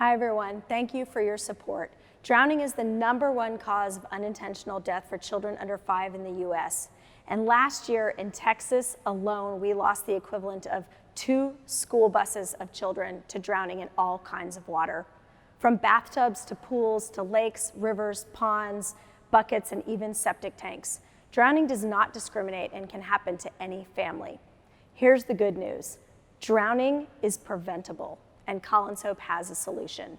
Hi everyone, thank you for your support. Drowning is the #1 cause of unintentional death for children under 5 in the US. And last year in Texas alone, we lost the equivalent of 2 school buses of children to drowning in all kinds of water. From bathtubs to pools to lakes, rivers, ponds, buckets, and even septic tanks. Drowning does not discriminate and can happen to any family. Here's the good news. Drowning is preventable, and Colin's Hope has a solution.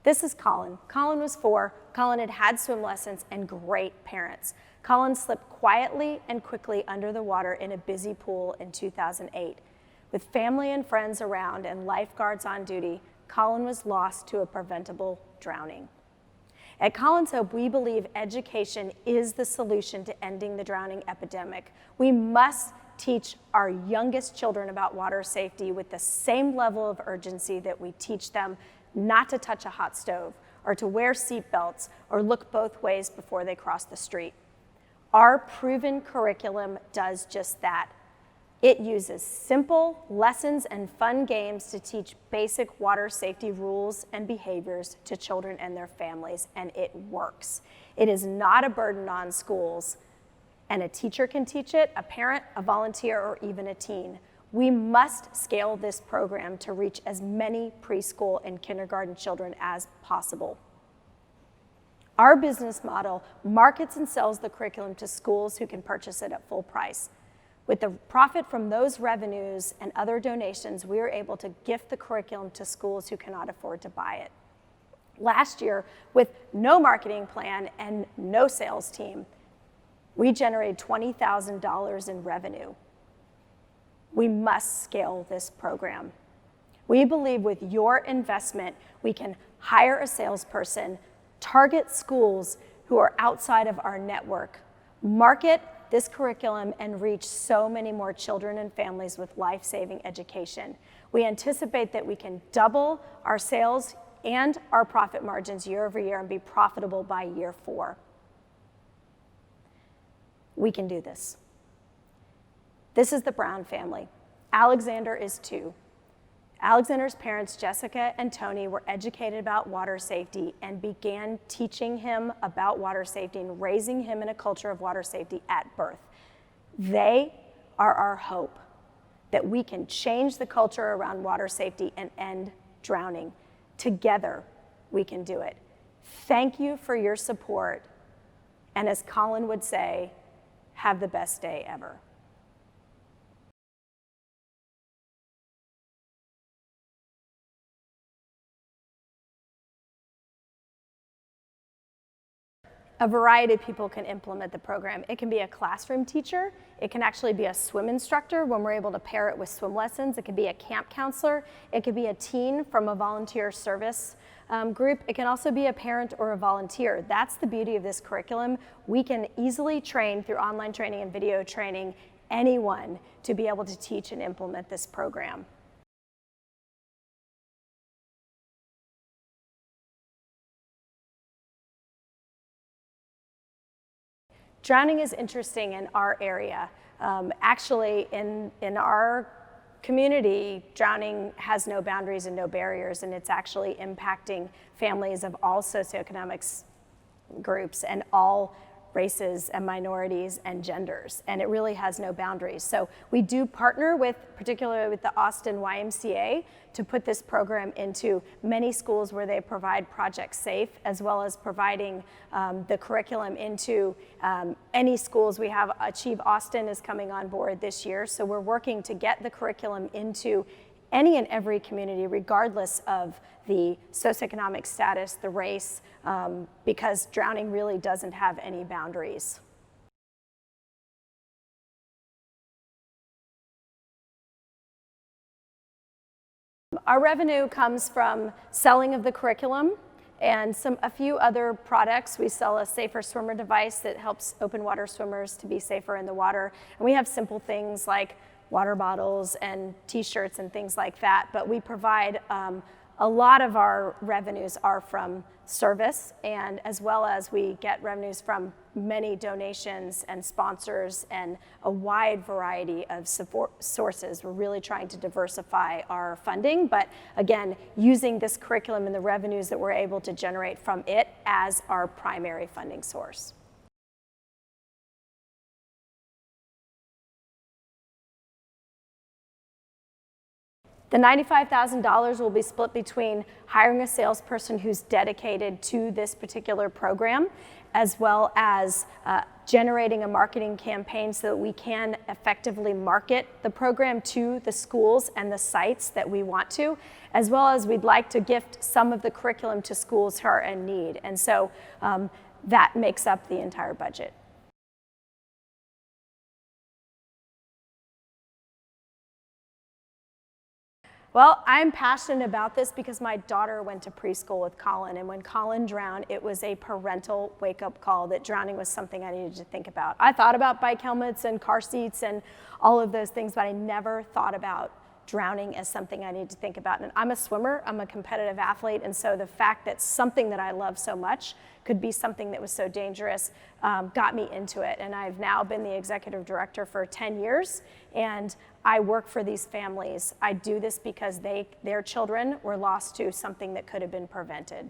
This is Colin. Colin was 4. Colin had had swim lessons and great parents. Colin slipped quietly and quickly under the water in a busy pool in 2008. With family and friends around and lifeguards on duty, Colin was lost to a preventable drowning. At Colin's Hope, we believe education is the solution to ending the drowning epidemic. We must teach our youngest children about water safety with the same level of urgency that we teach them not to touch a hot stove or to wear seatbelts or look both ways before they cross the street. Our proven curriculum does just that. It uses simple lessons and fun games to teach basic water safety rules and behaviors to children and their families, and it works. It is not a burden on schools, and a teacher can teach it, a parent, a volunteer, or even a teen. We must scale this program to reach as many preschool and kindergarten children as possible. Our business model markets and sells the curriculum to schools who can purchase it at full price. With the profit from those revenues and other donations, we are able to gift the curriculum to schools who cannot afford to buy it. Last year, with no marketing plan and no sales team, we generated $20,000 in revenue. We must scale this program. We believe with your investment, we can hire a salesperson, target schools who are outside of our network, market this curriculum, and reach so many more children and families with life-saving education. We anticipate that we can double our sales and our profit margins year over year and be profitable by year 4. We can do this. This is the Brown family. Alexander is 2. Alexander's parents, Jessica and Tony, were educated about water safety and began teaching him about water safety and raising him in a culture of water safety at birth. They are our hope that we can change the culture around water safety and end drowning. Together, we can do it. Thank you for your support. And as Colin would say, have the best day ever. A variety of people can implement the program. It can be a classroom teacher. It can actually be a swim instructor when we're able to pair it with swim lessons. It can be a camp counselor. It could be a teen from a volunteer service group. It can also be a parent or a volunteer. That's the beauty of this curriculum. We can easily train through online training and video training anyone to be able to teach and implement this program. Drowning is interesting in our area. Actually, in our community, drowning has no boundaries and no barriers, and it's actually impacting families of all socioeconomic groups and all races and minorities and genders, and it really has no boundaries. So we do partner with, particularly with the Austin YMCA, to put this program into many schools where they provide Project Safe, as well as providing the curriculum into any schools. We have Achieve Austin is coming on board this year, so we're working to get the curriculum into any and every community, regardless of the socioeconomic status, the race, because drowning really doesn't have any boundaries. Our revenue comes from selling of the curriculum and a few other products. We sell a safer swimmer device that helps open water swimmers to be safer in the water. And we have simple things like water bottles and t-shirts and things like that, but we provide A lot of our revenues are from service, and as well as we get revenues from many donations and sponsors and a wide variety of support sources. We're really trying to diversify our funding, but again, using this curriculum and the revenues that we're able to generate from it as our primary funding source. The $95,000 will be split between hiring a salesperson who's dedicated to this particular program, as well as generating a marketing campaign so that we can effectively market the program to the schools and the sites that we want to, as well as we'd like to gift some of the curriculum to schools who are in need. And so that makes up the entire budget. Well, I'm passionate about this because my daughter went to preschool with Colin, and when Colin drowned, it was a parental wake-up call that drowning was something I needed to think about. I thought about bike helmets and car seats and all of those things, but I never thought about drowning as something I need to think about. And I'm a swimmer, I'm a competitive athlete, and so the fact that something that I love so much could be something that was so dangerous got me into it. And I've now been the executive director for 10 years, and I work for these families. I do this because their children were lost to something that could have been prevented.